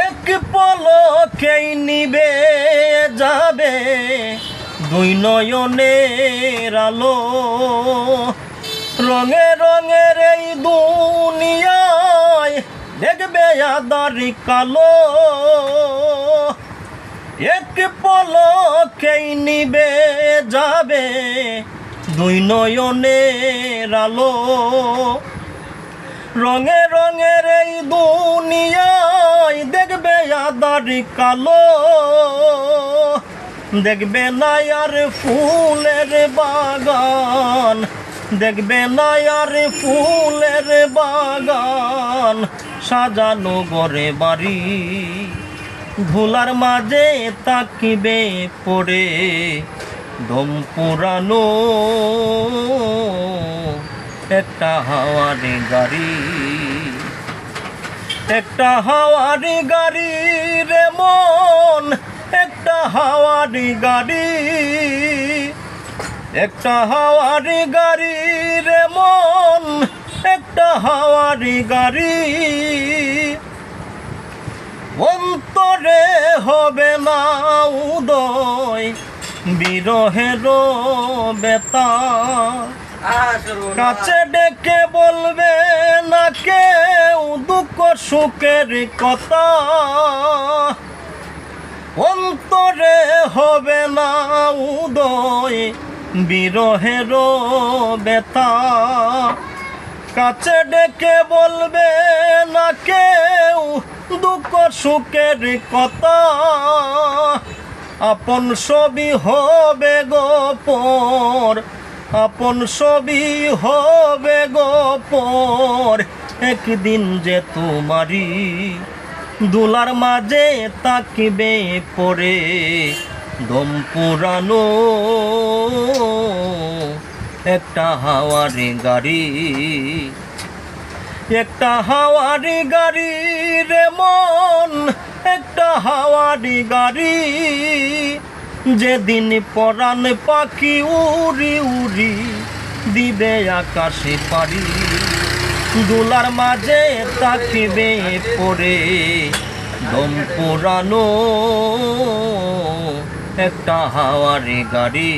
এক পলকেই নিবে যাবে দুই নয়নের আলো। রঙে রঙের এই দুনিয়ায় দেখবে আঁধারি কালো। এক পলকেই নিবে যাবে দুই নয়নের আলো। রঙে রঙের এই দুনিয়ায় দেখবে আঁধারি কালো। দেখবে না আর ফুলের বাগান, দেখবে না আর ফুলের বাগান, সাজানো ঘরে বাড়ি। ধুলার মাঝে তাকিবে পড়ে দম পুরানো একটা হাওয়ারি গাড়ি। একটা হাওয়ারি গাড়ি রে মন, একটা হাওয়ারি গাড়ি। একটা হাওয়ারি গাড়ি রে মন, একটা হাওয়ারি গাড়ি। অন্তরে হবে না উদয় বিরহের বেতা। কাছে ডেকে বলবে না কেউ দুঃখ সুখের কথা। অন্তরে হবে না উদয় বিরহের বেতা। কাছে ডেকে বলবে না কেউ দুঃখ সুখের কথা। আপন ছবি হবে গোপর, আপন ছবি হবে গোপর। একদিন যে তোমারি দুলার মাঝে তাকিবে পড়ে দম পুরানো একটা হাওয়ারি গাড়ি। একটা হাওয়ারি গাড়ি রে মন, একটা হাওয়ারি গাড়ি। যেদিন পরাণ পাখি উড়ি উড়ি দিবে আকাশে পারি। দুলার মাঝে তাকিবে পড়ে দম পুরানো একটা হাওয়ারি গাড়ি।